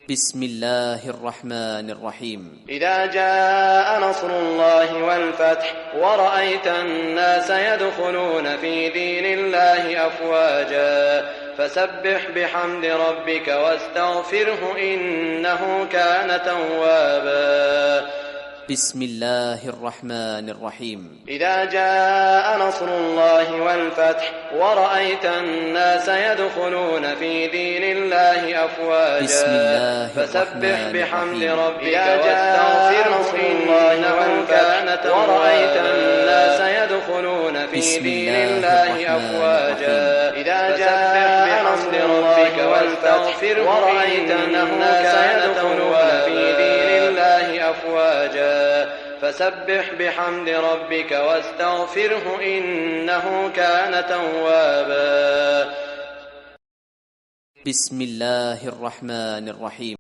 بسم الله الرحمن الرحيم. إذا جاء نصر الله والفتح ورأيت الناس يدخلون في دين الله أفواجا فسبح بحمد ربك واستغفره إنه كان توابا. بسم الله الرحمن الرحيم. إذا جاء نصر الله والفتح ورأيت الناس يدخلون في دين الله أفواجا بسم الله فسبح بحمد الرحمن ربك واستغفره إنه كان توابا. ورأيت الناس يدخلون في دين الله أفواجا إذا جاء نصر ربك واستغفره ورأيت الناس يدخلون في دين الله أفواجا فسبح بحمد ربك واستغفره إنه كان توابا. بسم الله الرحمن الرحيم.